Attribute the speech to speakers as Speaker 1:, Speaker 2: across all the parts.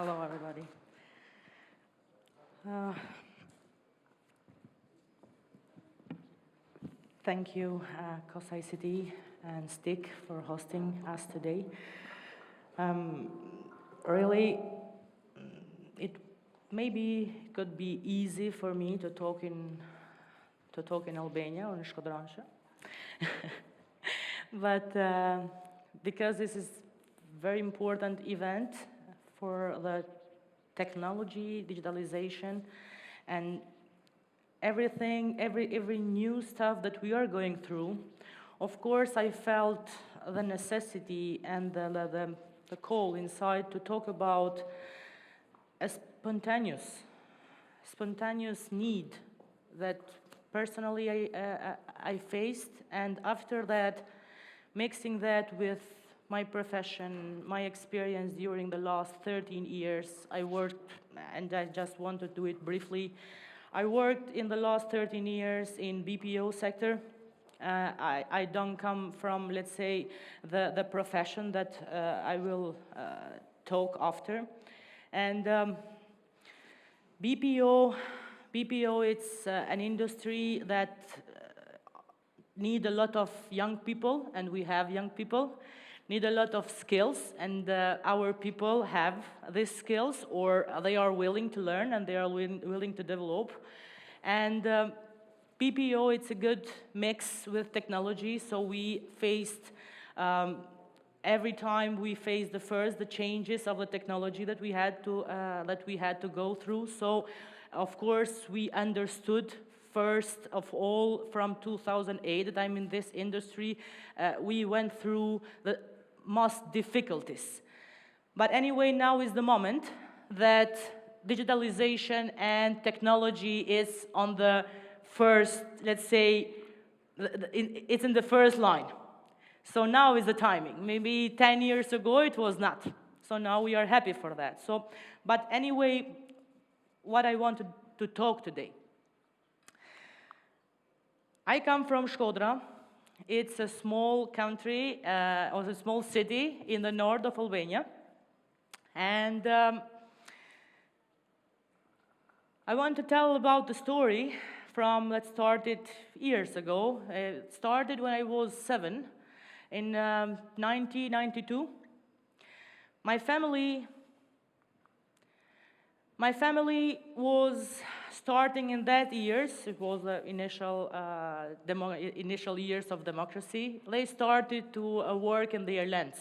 Speaker 1: Hello, everybody. Uh, Thank you, COSICT and STIC for hosting us today. Really, it maybe could be easy for me to talk in Albania or in Shkodranche, but because this is very important event for the technology, digitalization, and everything, every new stuff that we are going through, of course, I felt the necessity and the call inside to talk about a spontaneous need that personally I faced, and after that, mixing that with my profession, my experience during the last 13 years, I worked, and I just want to do it briefly. I worked in the last 13 years in BPO sector. I don't come from, let's say, the profession that I will talk after. And BPO, it's an industry that need a lot of young people, and we have young people, need a lot of skills, and our people have these skills, or they are willing to learn and they are willing to develop. And PPO, it's a good mix with technology, so we faced, every time we faced the changes of the technology that we had to go through. So, of course, we understood first of all, from 2008 that I'm in this industry, we went through the most difficulties. But anyway, now is the moment that digitalization and technology is on the first, let's say, it's in the first line. So now is the timing. Maybe 10 years ago it was not. So now we are happy for that. So, but anyway, what I wanted to talk today. I come from Shkodra. It's a small country, or a small city in the north of Albania. And I want to tell about the story from, let's start it years ago. It started when I was 7, in 1992. My family was starting in that years. It was the initial years of democracy. They started to work in their lands.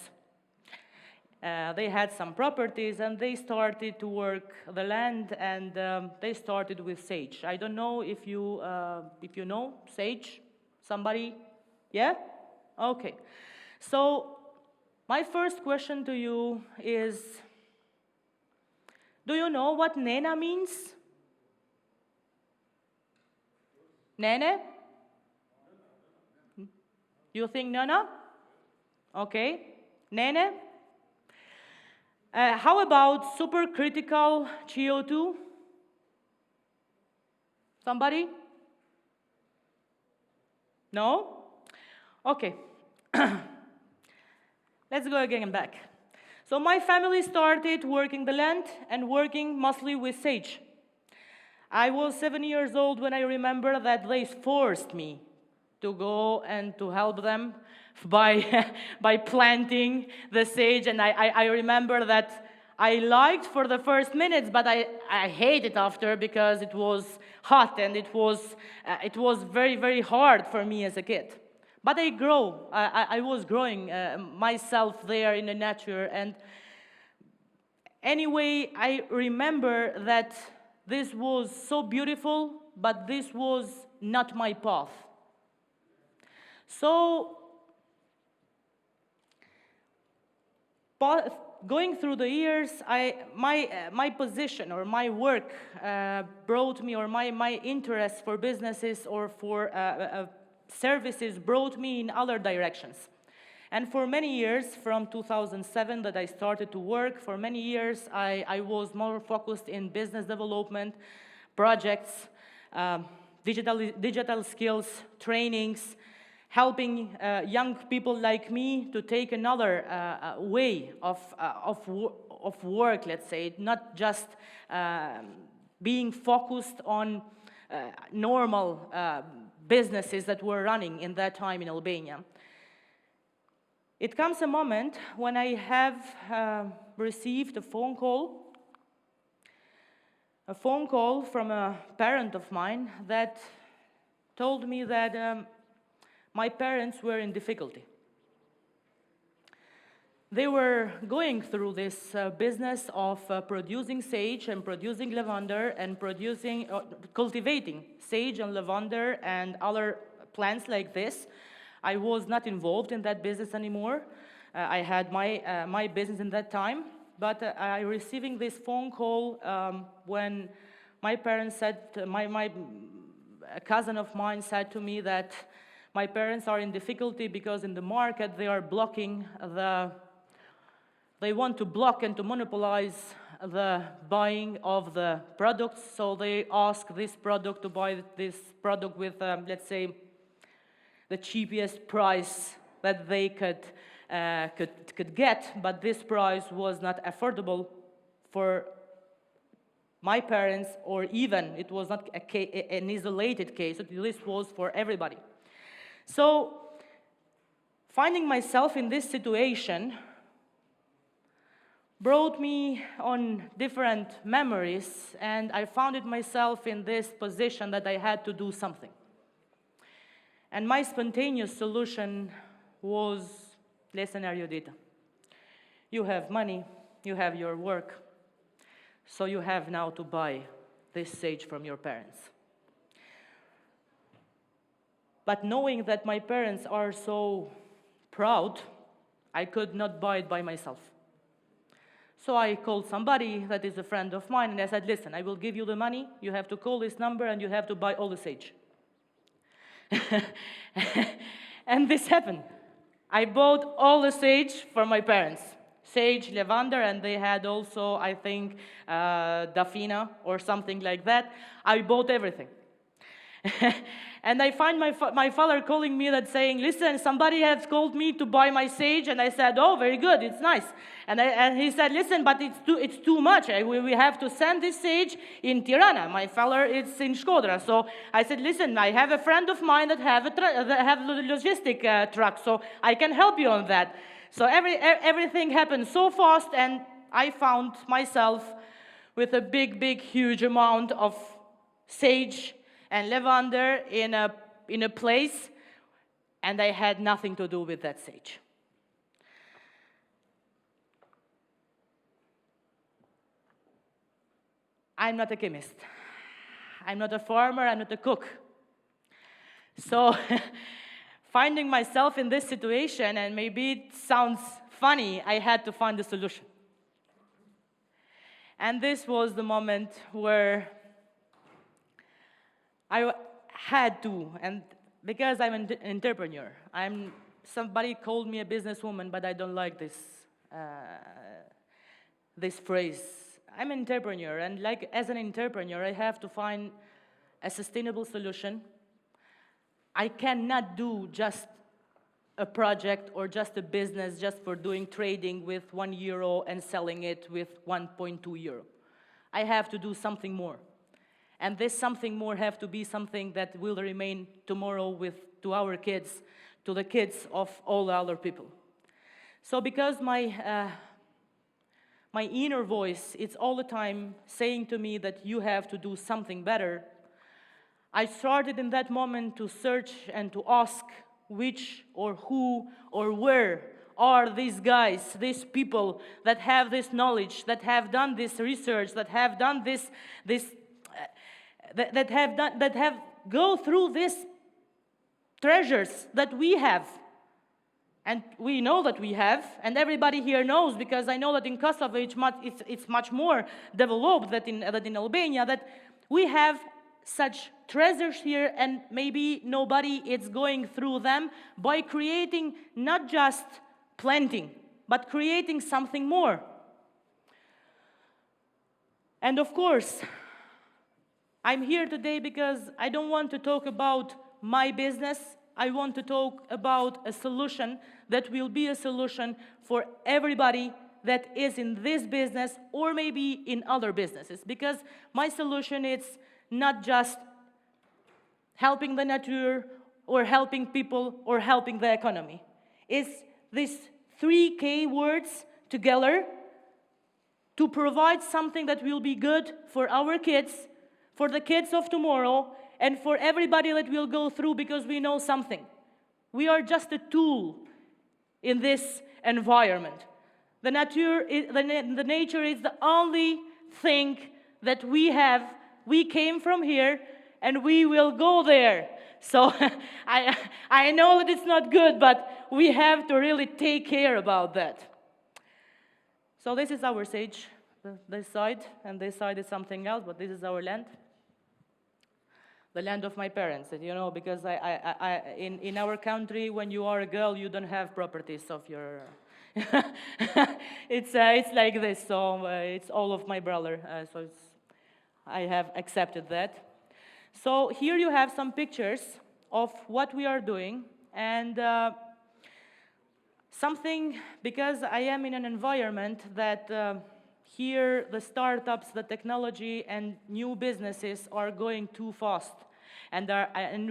Speaker 1: They had some properties, and they started to work the land, and they started with sage. I don't know if you know sage. Somebody? Yeah? Okay. So my first question to you is, do you know what nena means? Nene? You think nana? Okay. Nene? How about supercritical CO2? Somebody? No? Okay. Let's go again back. So my family started working the land and working mostly with sage. I was 7 years old when I remember that they forced me to go and to help them by planting the sage. And I remember that I liked for the first minutes, but I hated after, because it was hot and it was very, very hard for me as a kid. But I was growing myself there in the nature. And anyway, I remember that this was so beautiful, but this was not my path. So, going through the years, my position or my work brought me, or my interest for businesses or for services brought me in other directions. And for many years, from 2007 that I started to work, for many years I was more focused in business development, projects, digital skills, trainings, helping young people like me to take another way of of work, let's say, not just being focused on normal businesses that were running in that time in Albania. It comes a moment when I have received a phone call from a parent of mine that told me that my parents were in difficulty. They were going through this business of producing sage and producing lavender and cultivating sage and lavender and other plants like this. I was not involved in that business anymore. I had my business in that time, but I receiving this phone call when my parents said, a cousin of mine said to me that my parents are in difficulty because in the market they are blocking they want to block and to monopolize the buying of the products, so they ask this product to buy this product with, let's say, the cheapest price that they could get, but this price was not affordable for my parents, or even it was not an isolated case. This was for everybody. So, finding myself in this situation brought me on different memories, and I found it myself in this position that I had to do something. And my spontaneous solution was, listen, Arjodita, you have money, you have your work, so you have now to buy this sage from your parents. But knowing that my parents are so proud, I could not buy it by myself. So I called somebody that is a friend of mine, and I said, listen, I will give you the money, you have to call this number, and you have to buy all the sage. And this happened. I bought all the sage for my parents. Sage, lavender, and they had also, I think, daphina or something like that. I bought everything. And I find my father calling me that saying, listen, somebody has called me to buy my sage. And I said, oh, very good, it's nice. And he said, listen, but it's too much. We have to send this sage in Tirana. My father is in Shkodra. So I said, listen, I have a friend of mine that have a logistic truck, so I can help you on that. So everything happened so fast, and I found myself with a big, huge amount of sage and lavender in a place, and I had nothing to do with that sage. I'm not a chemist. I'm not a farmer, I'm not a cook. So finding myself in this situation, and maybe it sounds funny, I had to find a solution. And this was the moment where I had to, and because I'm an entrepreneur, somebody called me a businesswoman, but I don't like this phrase. I'm an entrepreneur, and as an entrepreneur, I have to find a sustainable solution. I cannot do just a project or just a business just for doing trading with €1 and selling it with €1.2. I have to do something more. And this something more have to be something that will remain tomorrow to our kids, to the kids of all the other people. So because my inner voice, it's all the time saying to me that you have to do something better, I started in that moment to search and to ask which or who or where are these guys, these people that have this knowledge, that have done this research, that have done that have go through these treasures that we have. And we know that we have, and everybody here knows, because I know that in Kosovo it's much more developed than in Albania, that we have such treasures here, and maybe nobody is going through them by creating not just planting, but creating something more. And of course, I'm here today because I don't want to talk about my business. I want to talk about a solution that will be a solution for everybody that is in this business or maybe in other businesses. Because my solution is not just helping the nature or helping people or helping the economy. It's these 3 words together to provide something that will be good for our kids, for the kids of tomorrow, and for everybody that will go through, because we know something. We are just a tool in this environment. The nature is the only thing that we have. We came from here, and we will go there. So I know that it's not good, but we have to really take care about that. So this is our stage, this side, and this side is something else, but this is our land. The land of my parents, you know, because in our country, when you are a girl, you don't have properties of your... it's like this, so it's all of my brother, so I have accepted that. So here you have some pictures of what we are doing, and something, because I am in an environment that here the startups, the technology, and new businesses are going too fast. And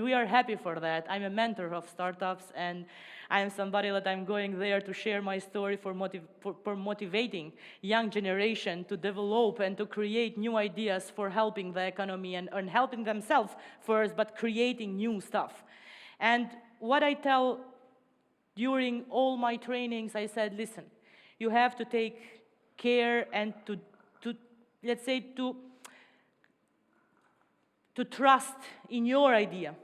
Speaker 1: we are happy for that. I'm a mentor of startups, and I am somebody that I'm going there to share my story for motivating young generation to develop and to create new ideas for helping the economy and helping themselves first, but creating new stuff. And what I tell during all my trainings, I said, listen, you have to take care and to let's say, to trust in your idea.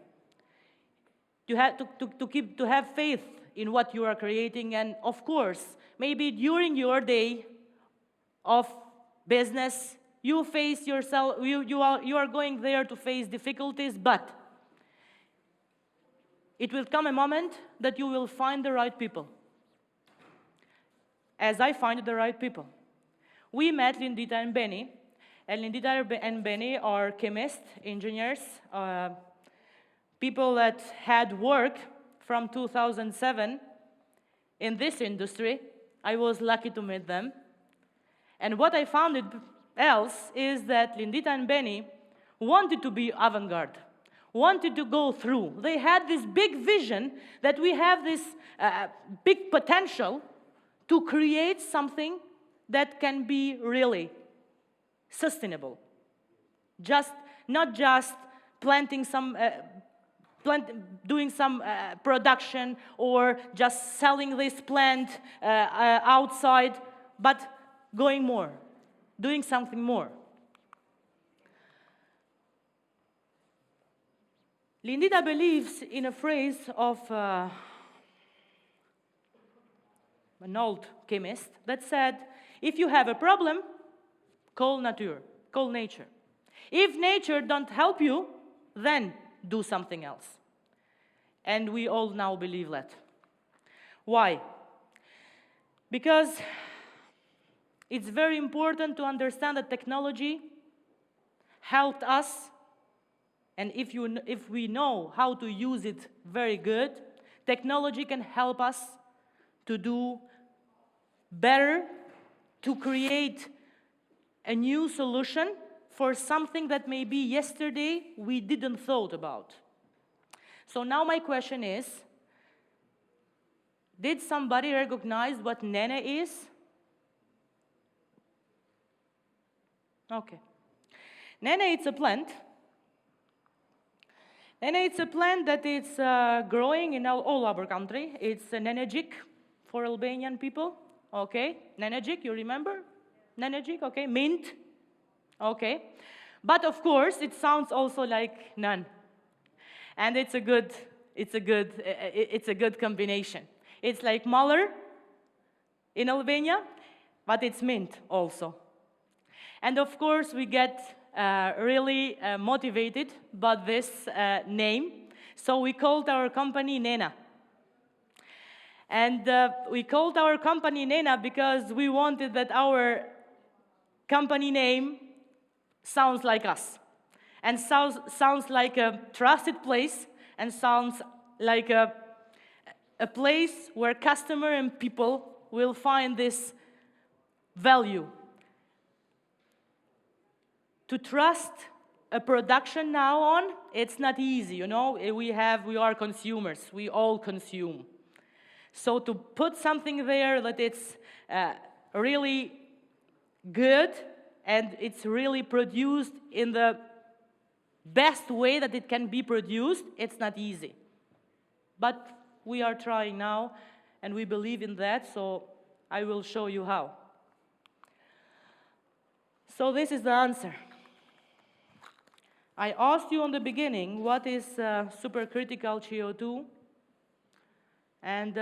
Speaker 1: You have to have faith in what you are creating, and of course, maybe during your day of business, you face yourself. You are going there to face difficulties, but it will come a moment that you will find the right people. As I find the right people. We met Lindita and Benny, and Lindita and Benny are chemists, engineers, people that had worked from 2007 in this industry. I was lucky to meet them. And what I found else is that Lindita and Benny wanted to be avant-garde, wanted to go through. They had this big vision that we have this big potential to create something that can be really sustainable. Not just planting some, doing some production or just selling this plant outside, but going more, doing something more. Lindita believes in a phrase of an old chemist that said, if you have a problem, call nature, call nature. If nature don't help you, then do something else. And we all now believe that. Why? Because it's very important to understand that technology helped us, and if we know how to use it very good, technology can help us to do better, to create a new solution for something that maybe yesterday we didn't thought about. So now my question is, did somebody recognize what Nene is? Okay. Nene, it's a plant. Nene, it's a plant that is growing in all our country. It's an Nenegic for Albanian people. Okay, Nenegic, you remember? Nenegic, okay, mint. Okay, but of course, it sounds also like none. And it's a good combination. It's like Muller in Albania, but it's mint also. And of course, we get really motivated by this name. So we called our company Nena. And we called our company Nena because we wanted that our company name sounds like us. And sounds like a trusted place, and sounds like a place where customer and people will find this value. To trust a production now on, it's not easy, you know. We are consumers. We all consume. So to put something there that it's really good and it's really produced in the best way that it can be produced, it's not easy. But we are trying now, and we believe in that, so I will show you how. So this is the answer. I asked you in the beginning, what is supercritical CO2? And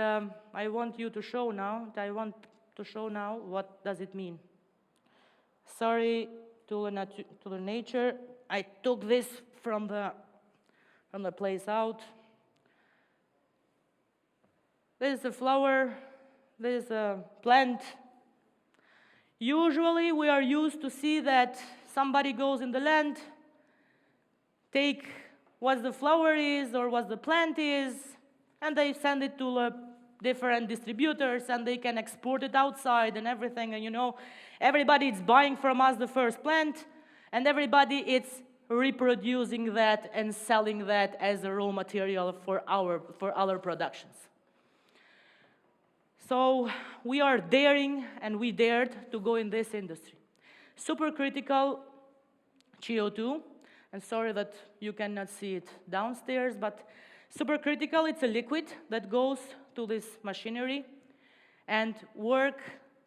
Speaker 1: I want to show now what does it mean. Sorry to the nature. I took this from the place out. This is a flower. This is a plant. Usually we are used to see that somebody goes in the land, take what the flower is or what the plant is, and they send it to different distributors, and they can export it outside and everything. And you know, everybody is buying from us the first plant, and everybody is reproducing that and selling that as a raw material for our productions. So we are daring, and we dared to go in this industry. Supercritical CO2, and sorry that you cannot see it downstairs, but supercritical, it's a liquid that goes to this machinery and work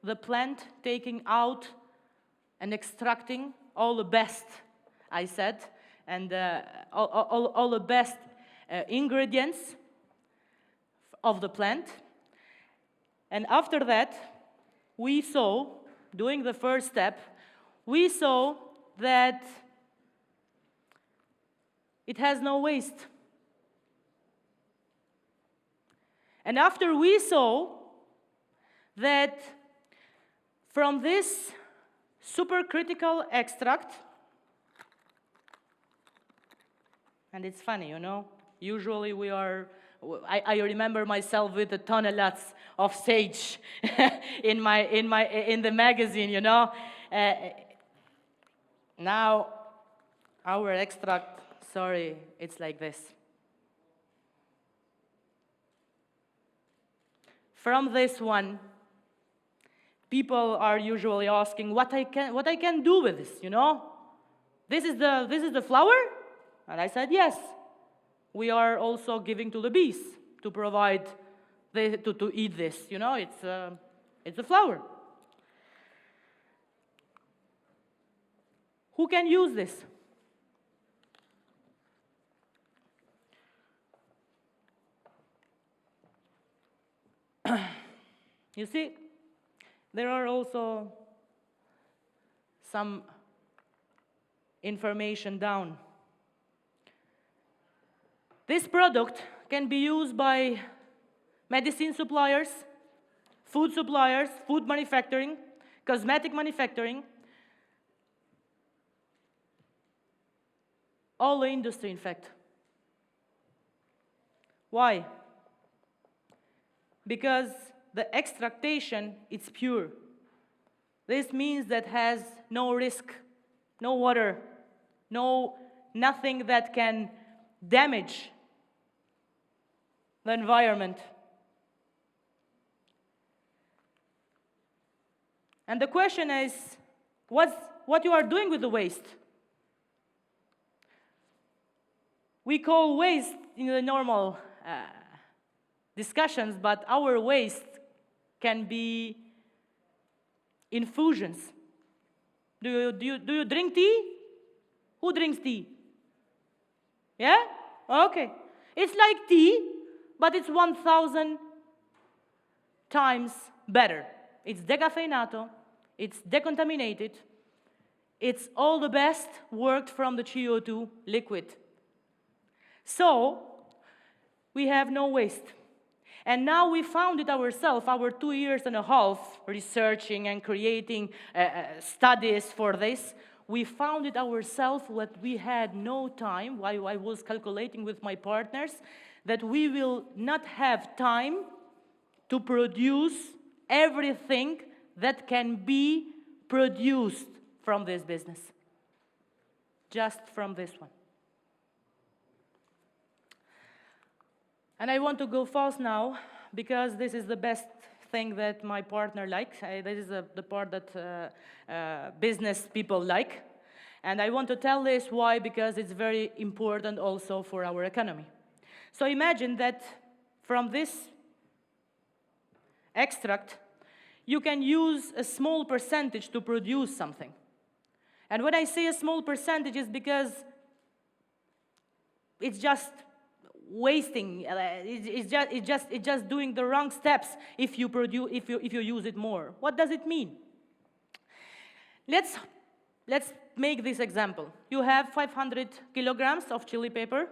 Speaker 1: the plant, taking out and extracting all the best, I said, and all the best ingredients of the plant. And after that, we saw, doing the first step, we saw that it has no waste. And after we saw that from this supercritical extract, and it's funny, you know, usually I remember myself with a ton of sage in the magazine, you know. Now our extract, sorry, it's like this. From this one, people are usually asking what I can do with this, you know. This is the flower, and I said yes. We are also giving to the bees to provide to eat this, you know. It's a flower. Who can use this? You see, there are also some information down. This product can be used by medicine suppliers, food manufacturing, cosmetic manufacturing, all the industry, in fact. Why? Because the extractation is pure. This means that has no risk, no water, nothing that can damage the environment. And the question is, what you are doing with the waste? We call waste in the normal discussions, but our waste can be infusions. Do you drink tea? Who drinks tea? Yeah? Okay. It's like tea, but it's 1,000 times better. It's decaffeinato, it's decontaminated, it's all the best worked from the CO2 liquid. So, we have no waste. And now we found it ourselves, our 2.5 years researching and creating studies for this. We found it ourselves that we had no time, while I was calculating with my partners, that we will not have time to produce everything that can be produced from this business. Just from this one. And I want to go fast now, because this is the best thing that my partner likes. This is the part that business people like. And I want to tell this why, because it's very important also for our economy. So imagine that from this extract, you can use a small percentage to produce something. And when I say a small percentage, is because it's just wasting. It's just doing the wrong steps if you use it more. What does it mean? Let's make this example. You have 500 kilograms of chili pepper.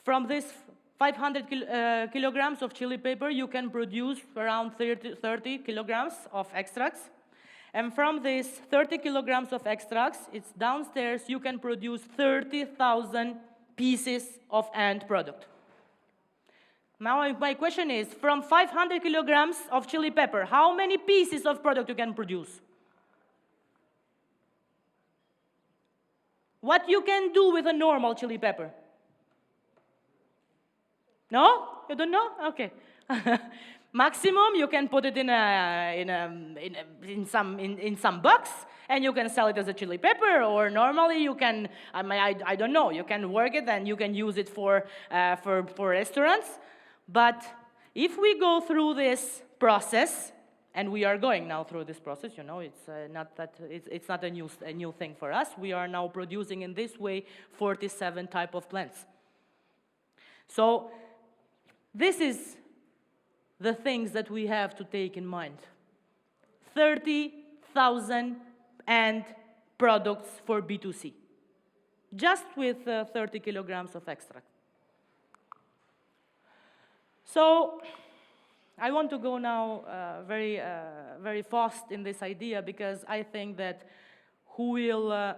Speaker 1: From this 500 kilograms of chili pepper, you can produce around 30 kilograms of extracts. And from these 30 kilograms of extracts, it's downstairs, you can produce 30,000 pieces of end product. Now my question is, from 500 kilograms of chili pepper, how many pieces of product you can produce? What you can do with a normal chili pepper? No? You don't know? Okay. Maximum, you can put it in some box, and you can sell it as a chili pepper, or normally you can, I don't know, you can work it and you can use it for restaurants. But if we go through this process, and we are going now through this process, you know, it's not a new thing for us. We are now producing in this way 47 type of plants. So this is the things that we have to take in mind. 30,000 end products for B2C, just with 30 kilograms of extract. So I want to go now very fast in this idea, because I think that who will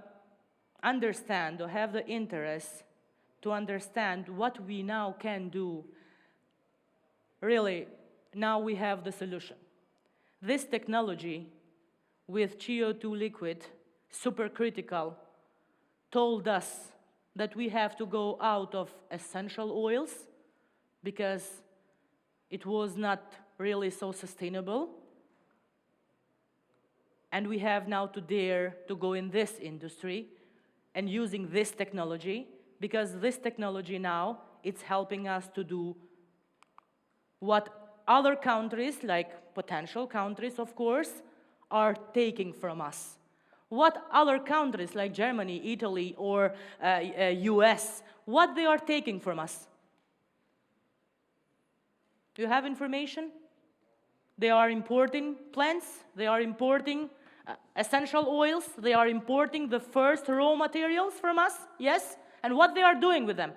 Speaker 1: understand or have the interest to understand what we now can do, really, now we have the solution. This technology with CO2 liquid, supercritical, told us that we have to go out of essential oils because it was not really so sustainable. And we have now to dare to go in this industry and using this technology, because this technology now, it's helping us to do what other countries, like potential countries, of course, are taking from us. What other countries, like Germany, Italy, or US, what they are taking from us? Do you have information? They are importing plants, they are importing essential oils, they are importing the first raw materials from us, yes? And what they are doing with them?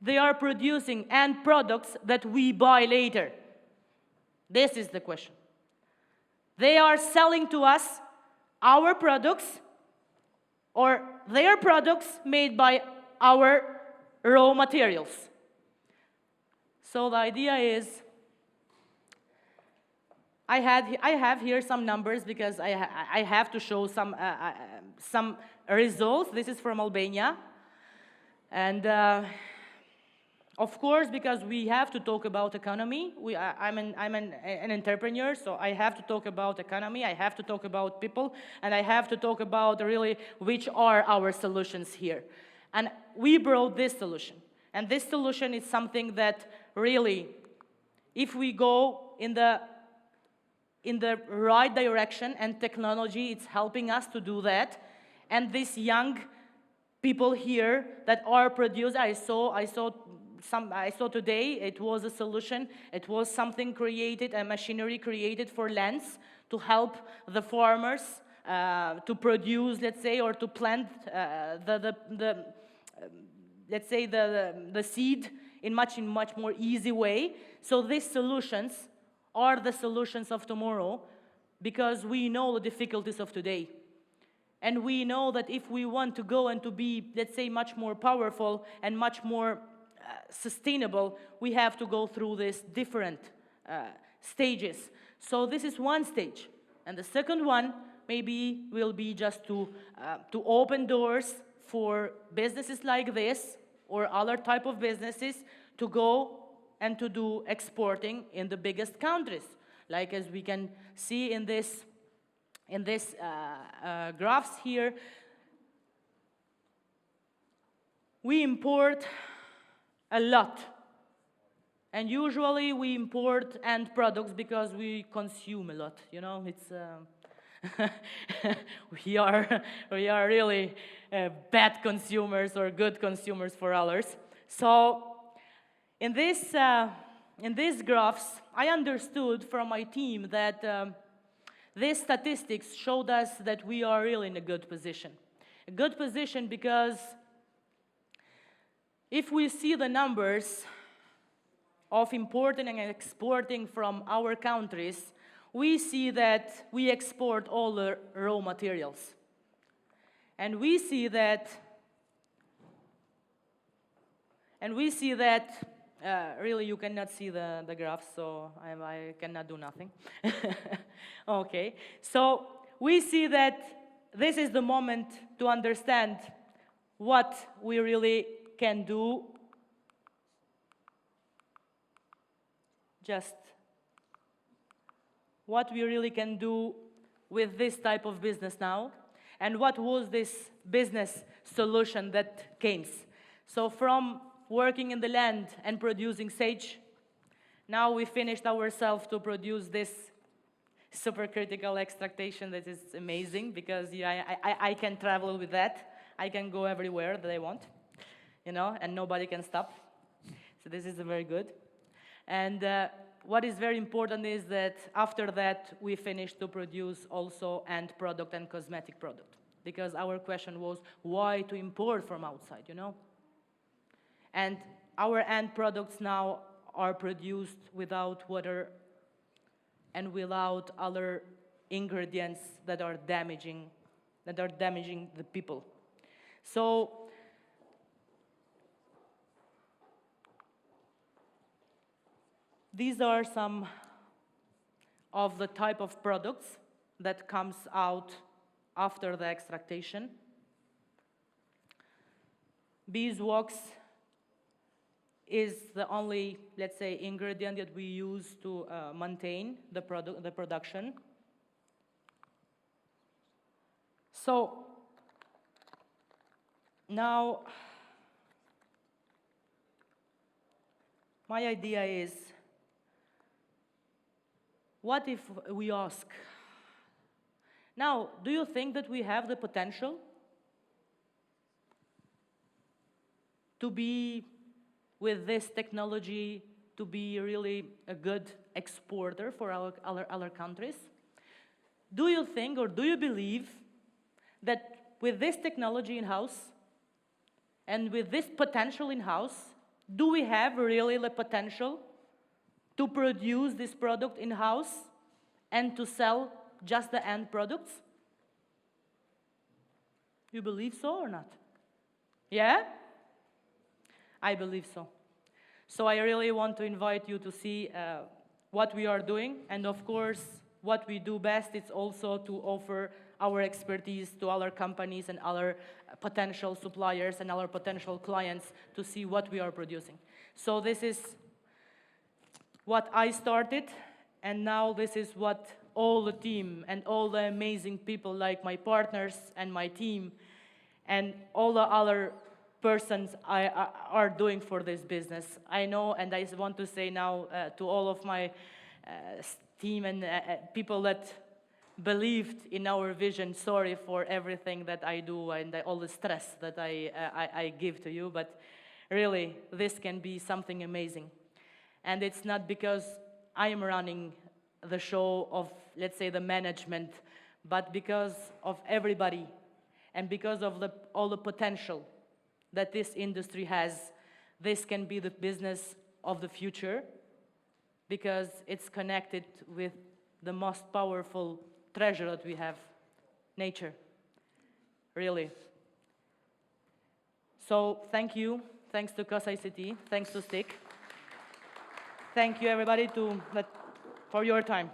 Speaker 1: They are producing end products that we buy later. This is the question. They are selling to us our products, or their products made by our raw materials. So the idea is, I have here some numbers, because I have to show some results. This is from Albania. And of course, because we have to talk about economy. I'm an entrepreneur, so I have to talk about economy, I have to talk about people, and I have to talk about really which are our solutions here. And we brought this solution. And this solution is something that really, if we go in the right direction, and technology, it's helping us to do that. And these young people here that are producers, I saw today, it was a solution, it was something created, a machinery created for lands to help the farmers to produce, let's say, or to plant let's say the seed in much more easy way. So these solutions are the solutions of tomorrow, because we know the difficulties of today. And we know that if we want to go and to be, let's say, much more powerful and much more sustainable, we have to go through this different stages. So this is one stage. And the second one maybe will be just to open doors for businesses like this or other type of businesses to go and to do exporting in the biggest countries. Like as we can see in this graphs here, we import a lot. And usually we import end products because we consume a lot, you know, it's we are really bad consumers or good consumers for others. So in these graphs, I understood from my team that these statistics showed us that we are really in a good position. A good position because if we see the numbers of importing and exporting from our countries, we see that we export all the raw materials. And we see that really you cannot see the graph, so I cannot do nothing. Okay, so we see that this is the moment to understand what we really can do. Just what we really can do with this type of business now, and what was this business solution that came. So from working in the land and producing sage, now we finished ourselves to produce this supercritical extractation that is amazing, because I can travel with that. I can go everywhere that I want, you know, and nobody can stop. So this is very good. And what is very important is that after that, we finished to produce also end product and cosmetic product. Because our question was, why to import from outside, you know? And our end products now are produced without water and without other ingredients that are damaging the people. So these are some of the type of products that comes out after the extractation. Beeswax is the only, let's say, ingredient that we use to maintain the production. So now my idea is, what if we ask, now, do you think that we have the potential to be, with this technology, to be really a good exporter for our other countries? Do you think, or do you believe that with this technology in-house and with this potential in-house, do we have really the potential to produce this product in-house and to sell just the end products? You believe so or not? Yeah? I believe so. So I really want to invite you to see what we are doing, and of course, what we do best is also to offer our expertise to other companies and other potential suppliers and other potential clients to see what we are producing. So this is what I started, and now this is what all the team and all the amazing people like my partners and my team and all the other persons are doing for this business. I know, and I want to say now to all of my team and people that believed in our vision, sorry for everything that I do and all the stress that I give to you, but really, this can be something amazing. And it's not because I am running the show of, let's say, the management, but because of everybody and because of all the potential that this industry has. This can be the business of the future because it's connected with the most powerful treasure that we have, nature, really. So thank you. Thanks to COS ICT. Thanks to STIC. Thank you, everybody, for your time.